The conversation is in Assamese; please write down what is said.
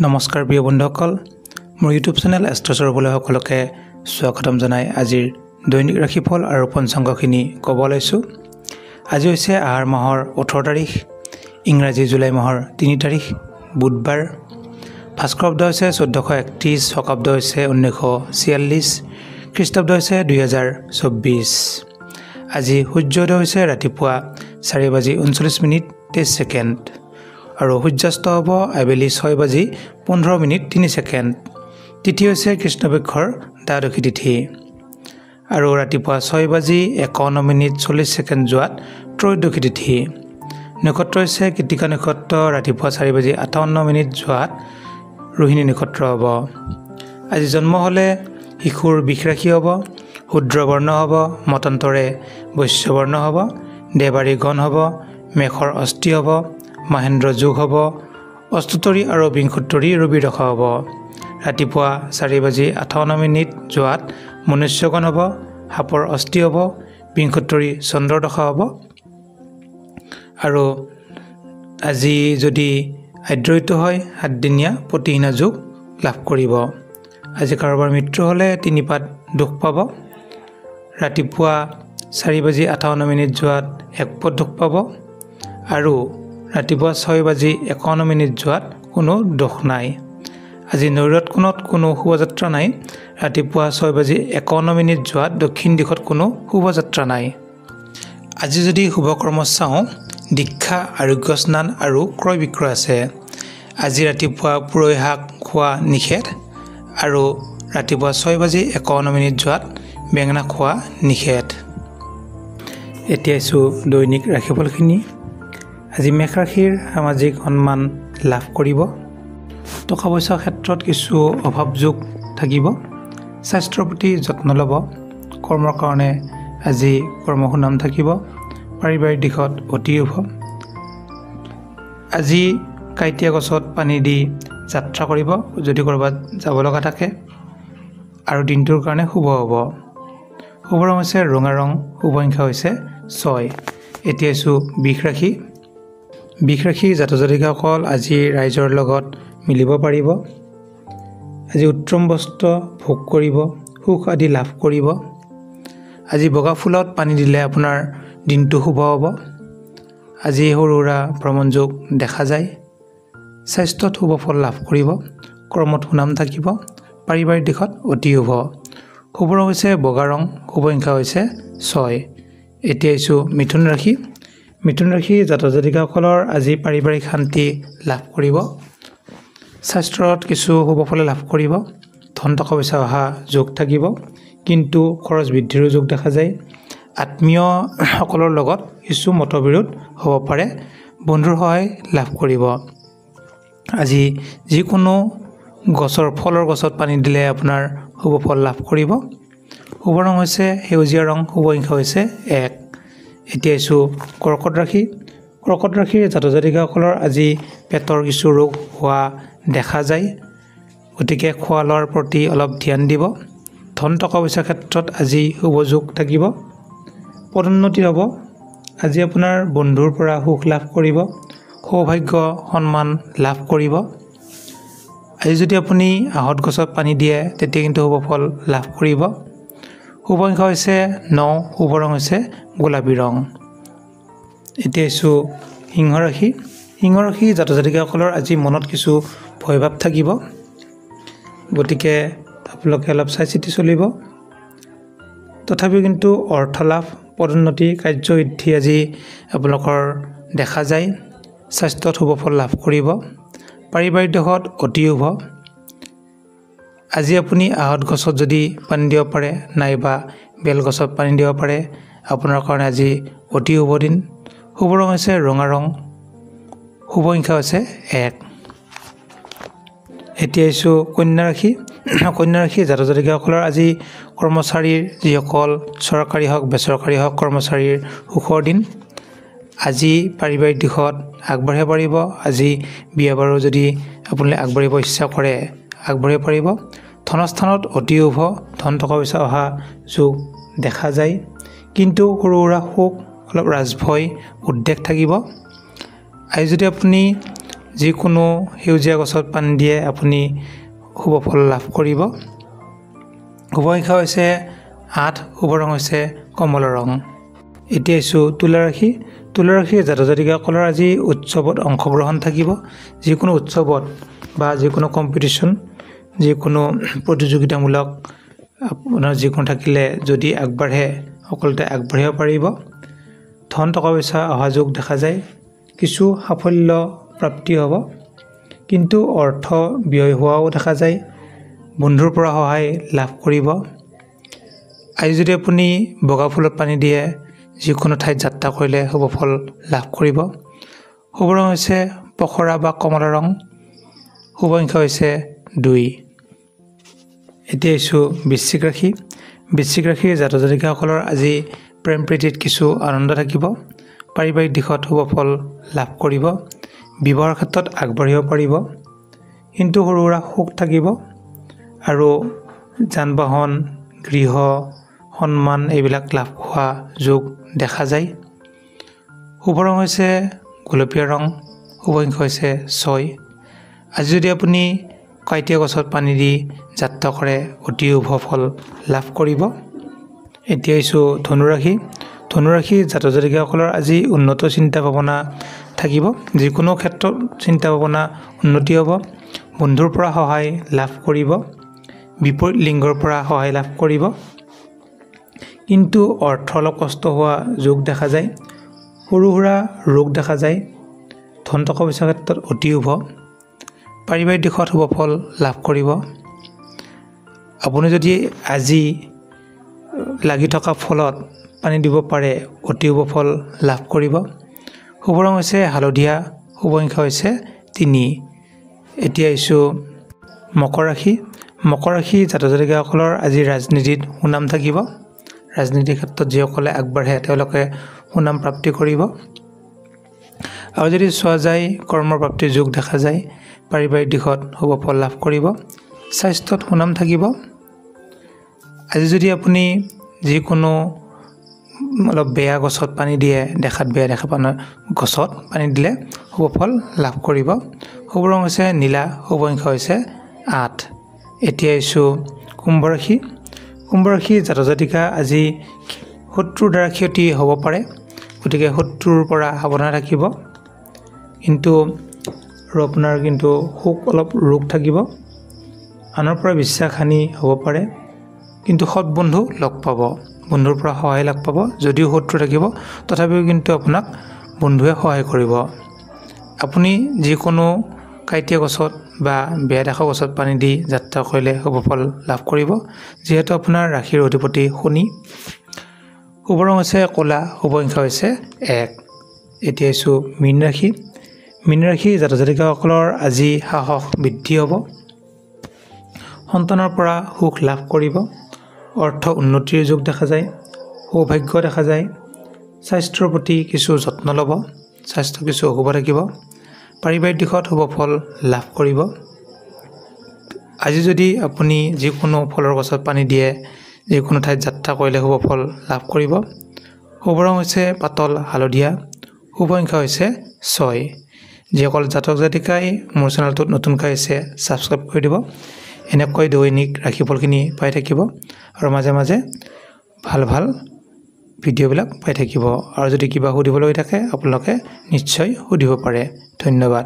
নমস্কাৰ প্ৰিয় বন্ধুসকল মোৰ ইউটিউব চেনেল এষ্ট্ৰছৰবলৈ সকলোকে স্বাগতম জনাই আজিৰ দৈনিক ৰাশিফল আৰু পঞ্চাংগখিনি ক'ব লৈছোঁ। আজি হৈছে আহাৰ মাহৰ 18 তাৰিখ, ইংৰাজী জুলাই মাহৰ 3 তাৰিখ বুধবাৰ। ভাস্কৰাব্দ হৈছে 1431, শকাব্দ হৈছে 1946, খ্ৰীষ্টাব্দ হৈছে 2024। আজি সূৰ্যোদয় হৈছে ৰাতিপুৱা 4:39:23 আৰু সূৰ্যাস্ত হ'ব আবেলি 6:15:03। তিথি হৈছে কৃষ্ণপক্ষৰ দ্বাদশী তিথি আৰু ৰাতিপুৱা 6:51:40 যোৱাত ত্ৰয়োদশী তিথি। নক্ষত্ৰ হৈছে কৃতিকা নক্ষত্ৰ, ৰাতিপুৱা 4:58 যোৱাত ৰোহিণী নক্ষত্ৰ হ'ব। আজি জন্ম হ'লে শিশুৰ বৃষ ৰাশি হ'ব, শূদ্ৰ বৰ্ণ হ'ব, মতান্তৰে বৈশ্য বৰ্ণ হ'ব, দেৱাৰী গণ হ'ব, মেঘৰ অস্থি হ'ব, মহেন্দ্ৰ যোগ হ'ব, অষ্টোত্তৰী আৰু বিংশোত্তৰী ৰবি দশা হ'ব। ৰাতিপুৱা 4:58 যোৱাত মনুষ্যগণ হ'ব, সাপৰ অস্থি হ'ব, বিংশোত্তৰী চন্দ্ৰ দশা হ'ব। আৰু আজি যদি আদ্ৰহিত হয় 7 দিনীয়া প্ৰতিহীনা যোগ লাভ কৰিব। আজি কাৰোবাৰ মৃত্যু হ'লে 3 পাত দুখ পাব। ৰাতিপুৱা 4:58 যোৱাত 1 পদ দুখ পাব আৰু ৰাতিপুৱা 6:51 যোৱাত কোনো দোষ নাই। আজি নৈৰত কোণত কোনো শুভযাত্ৰা নাই। ৰাতিপুৱা 6:51 যোৱাত দক্ষিণ দিশত কোনো শুভযাত্ৰা নাই। আজি যদি শুভকৰ্ম চাওঁ, দীক্ষা, আৰোগ্য স্নান আৰু ক্ৰয় বিক্ৰয় আছে। আজি ৰাতিপুৱা পুৰৈ শাক খোৱা নিষেধ আৰু ৰাতিপুৱা 6:51 যোৱাত বেঙেনা খোৱা নিষেধ। এতিয়া আছোঁ দৈনিক ৰাশিফলখিনি। আজি মেষ ৰাশিৰ সামাজিক সন্মান লাভ কৰিব। টকা পইচাৰ ক্ষেত্ৰত কিছু অভাৱ যোগ থাকিব। স্বাস্থ্যৰ প্ৰতি যত্ন ল'ব। কৰ্মৰ কাৰণে আজি কৰ্ম সুনাম থাকিব। পাৰিবাৰিক দিশত অতি শুভ। আজি কাঁইটীয়া গছত পানী দি যাত্ৰা কৰিব যদি ক'ৰবাত যাব লগা থাকে আৰু দিনটোৰ কাৰণে শুভ হ'ব। শুভ ৰং হৈছে ৰঙা ৰং, শুভ সংখ্যা হৈছে 6। এতিয়া আছোঁ বৃষ ৰাশি। বৃষ ৰাশিৰ জাতক জাতিকাসকল আজি ৰাইজৰ লগত মিলিব পাৰিব। আজি উত্তম বস্ত্ৰ ভোগ কৰিব, সুখ আদি লাভ কৰিব। আজি বগা ফুলত পানী দিলে আপোনাৰ দিনটো শুভ হ'ব। আজি সৰু সুৰা ভ্ৰমণ যোগ দেখা যায়। স্বাস্থ্যত শুভ ফল লাভ কৰিব। কৰ্মত সুনাম থাকিব। পাৰিবাৰিক দিশত অতি শুভ। শুভ ৰং হৈছে বগা ৰং, শুভ সংখ্যা হৈছে 6। এতিয়া আছোঁ মিথুন ৰাশি। মিথুন ৰাশিৰ জাতক জাতিকাসকলৰ আজি পাৰিবাৰিক শান্তি লাভ কৰিব। স্বাস্থ্যত কিছু শুভ ফল লাভ কৰিব। ধন টকা পইচা অহা যোগ থাকিব, কিন্তু খৰচ বৃদ্ধিৰো যোগ দেখা যায়। আত্মীয়সকলৰ লগত কিছু মতবিৰোধ হ'ব পাৰে। বন্ধুৰ সহায় লাভ কৰিব। আজি যিকোনো ফলৰ গছত পানী দিলে আপোনাৰ শুভ ফল লাভ কৰিব। শুভ ৰং হৈছে সেউজীয়া ৰং, শুভ সংখ্যা হৈছে 1। এতিয়া আছোঁ কৰ্কট ৰাশি। কৰ্কট ৰাশিৰ জাতক জাতিকাসকলৰ আজি পেটৰ কিছু ৰোগ হোৱা দেখা যায়, গতিকে খোৱা লোৱাৰ প্ৰতি অলপ ধ্যান দিব। ধন টকা পইচাৰ ক্ষেত্ৰত আজি শুভ যোগ থাকিব। পদোন্নতি হ'ব। আজি আপোনাৰ বন্ধুৰ পৰা সুখ লাভ কৰিব। সৌভাগ্য সন্মান লাভ কৰিব। আজি যদি আপুনি আহঁত গছত পানী দিয়ে তেতিয়া কিন্তু শুভ ফল লাভ কৰিব। শুভ সংখ্যা হৈছে 9, শুভ ৰং হৈছে গোলাপী ৰং। এতিয়া আছোঁ সিংহ ৰাশি। সিংহ ৰাশি জাতক জাতিকাসকলৰ আজি মনত কিছু ভয়ভাৱ থাকিব, গতিকে আপোনালোকে অলপ চাই চিতি চলিব। তথাপিও কিন্তু অৰ্থ লাভ, পদোন্নতি, কাৰ্যসিদ্ধি আজি আপোনালোকৰ দেখা যায়। স্বাস্থ্যত শুভ ফল লাভ কৰিব। পাৰিবাৰিক দিশত অতি শুভ। আজি আপুনি আহঁত গছত যদি পানী দিব পাৰে, নাইবা বেল গছত পানী দিব পাৰে, আপোনাৰ কাৰণে আজি অতি শুভ দিন। শুভ ৰং হৈছে ৰঙা ৰং, শুভ সংখ্যা হৈছে 1। এতিয়া আছোঁ কন্যা ৰাশি। কন্যা ৰাশি জাতক জাতিকাসকলৰ আজি কৰ্মচাৰীৰ যিসকল চৰকাৰী হওক বেচৰকাৰী হওক কৰ্মচাৰীৰ সুখৰ দিন। আজি পাৰিবাৰিক দিশত আগবাঢ়িব পাৰিব। আজি বিয়া বাৰু যদি আপুনি আগবাঢ়িব ইচ্ছা কৰে আগবাঢ়িব পাৰিব। ধনস্থানত অতি শুভ। ধন টকা পইচা অহা যোগ দেখা যায়, কিন্তু সৰু সুৰা শোক, অলপ ৰাজভয়, উদ্বেগ থাকিব। আজি যদি আপুনি যিকোনো সেউজীয়া গছত পানী দিয়ে আপুনি শুভ ফল লাভ কৰিব। শুভ সংখ্যা হৈছে 8, শুভ ৰং হৈছে কমলা ৰং। এতিয়া আহিছোঁ তুলা ৰাশি। তুলা ৰাশিৰ জাতক জাতিকাসকলৰ আজি উৎসৱত অংশগ্ৰহণ থাকিব। যিকোনো উৎসৱত বা যিকোনো কম্পিটিশ্যন, যিকোনো প্ৰতিযোগিতামূলক আপোনাৰ যিকোনো থাকিলে যদি আগবাঢ়ে সকলোতে আগবাঢ়িব পাৰিব। ধন টকা পইচা অহা যোগ দেখা যায়। কিছু সাফল্য প্ৰাপ্তি হ'ব, কিন্তু অৰ্থ ব্যয় হোৱাও দেখা যায়। বন্ধুৰ পৰা সহায় লাভ কৰিব। আজি যদি আপুনি বগা ফুলত পানী দিয়ে যিকোনো ঠাইত যাত্ৰা কৰিলে শুভ ফল লাভ কৰিব। শুভ ৰং হৈছে পখৰা বা কমলা ৰং। শুভ সংখ্যা হৈছে 2। এতিয়া আহিছোঁ বৃশ্চিক ৰাশি। বৃশ্চিক ৰাশিৰ জাতক জাতিকাসকলৰ আজি প্ৰেম প্ৰীতিত কিছু আনন্দ থাকিব। পাৰিবাৰিক দিশত শুভ ফল লাভ কৰিব। বিবাহৰ ক্ষেত্ৰত আগবাঢ়িব পাৰিব, কিন্তু সৰু সুৰা সুখ থাকিব। আৰু যান বাহন, গৃহ, সন্মান এইবিলাক লাভ হোৱা যোগ দেখা যায়। শুভ ৰং হৈছে গোলপীয়া ৰং। শুভ সংখ্যা হৈছে 6। আজি যদি আপুনি কাঁইটীয়া গছত পানী দি যাত্ৰা কৰে অতি শুভ ফল লাভ কৰিব। এতিয়া আহিছোঁ ধনুৰাশি। ধনুৰাশি জাতক জাতিকাসকলৰ আজি উন্নত চিন্তা ভাৱনা থাকিব। যিকোনো ক্ষেত্ৰত চিন্তা ভাৱনা উন্নতি হ'ব। বন্ধুৰ পৰা সহায় লাভ কৰিব। বিপৰীত লিংগৰ পৰা সহায় লাভ কৰিব, কিন্তু অৰ্থ অলপ কষ্ট হোৱা যোগ দেখা যায়। সৰু সুৰা ৰোগ দেখা যায়। ধন টকা পইচাৰ ক্ষেত্ৰত অতি শুভ। পাৰিবাৰিক দিশত শুভ ফল লাভ কৰিব। আপুনি যদি আজি লাগি থকা ফলত পানী দিব পাৰে অতি শুভ ফল লাভ কৰিব। শুভ ৰং হৈছে হালধীয়া। শুভ সংখ্যা হৈছে 3। এতিয়া আহিছোঁ মকৰ ৰাশি। মকৰ ৰাশি জাতক জাতিকাসকলৰ আজি ৰাজনীতিত সুনাম থাকিব। ৰাজনীতিৰ ক্ষেত্ৰত যিসকলে আগবাঢ়ে তেওঁলোকে সুনাম প্ৰাপ্তি কৰিব। আৰু যদি চোৱা যায় কৰ্মৰ প্ৰাপ্তিৰ যোগ দেখা যায়। পাৰিবাৰিক দিশত শুভ ফল লাভ কৰিব। স্বাস্থ্যত সুনাম থাকিব। আজি যদি আপুনি যিকোনো অলপ বেয়া গছত পানী দিয়ে, দেখাত বেয়া দেখা পোৱা গছত পানী দিলে শুভ ফল লাভ কৰিব। শুভ ৰং হৈছে নীলা। শুভ সংখ্যা হৈছে 8। এতিয়া আহিছোঁ কুম্ভ ৰাশি। কুম্ভ ৰাশি জাতক জাতিকা আজি শত্ৰুৰ দ্বাৰা ক্ষতি হ'ব পাৰে, গতিকে শত্ৰুৰ পৰা সাৱধানে থাকিব। কিন্তু আৰু আপোনাৰ সুখ অলপ ৰোগ থাকিব। আনৰ পৰা বিশ্বাসহানি হ'ব পাৰে, কিন্তু সৎ বন্ধু লগ পাব। বন্ধুৰ পৰা সহায় লাভ পাব। যদিও শত্ৰু থাকিব তথাপিও কিন্তু আপোনাক বন্ধুৱে সহায় কৰিব। আপুনি যিকোনো কাঁইটীয়া গছত বা বেয়া দেখা গছত পানী দি যাত্ৰা কৰিলে শুভ ফল লাভ কৰিব, যিহেতু আপোনাৰ ৰাশিৰ অধিপতি শনি। শুভ ৰং হৈছে ক'লা। শুভ সংখ্যা হৈছে 1। এতিয়া আহিছোঁ মীন ৰাশি। মীন ৰাশি জাতক জাতিকাসকলৰ আজি সাহস বৃদ্ধি হ'ব। সন্তানৰ পৰা সুখ লাভ কৰিব। অৰ্থ উন্নতিৰ যোগ দেখা যায়। সৌভাগ্য দেখা যায়। স্বাস্থ্যৰ প্ৰতি কিছু যত্ন ল'ব। স্বাস্থ্য কিছু অশুভ থাকিব। পাৰিবাৰিক দিশত শুভ ফল লাভ কৰিব। আজি যদি আপুনি যিকোনো ফলৰ গছত পানী দিয়ে, যিকোনো ঠাইত যাত্ৰা কৰিলে শুভ ফল লাভ কৰিব। শুভ ৰং হৈছে পাতল হালধীয়া। শুভ সংখ্যা হৈছে 6। যিসকল জাতক জাতিকাই মোৰ চেনেলটোত নতুনকৈ আহিছে ছাবস্ক্ৰাইব কৰি দিব। এনেকৈ দৈনিক ৰাশিফলখিনি পাই থাকিব আৰু মাজে মাজে ভাল ভাল ভিডিঅ'বিলাক পাই থাকিব। আৰু যদি কিবা সুধিবলৈ থাকে আপোনালোকে নিশ্চয় সুধিব পাৰে। ধন্যবাদ।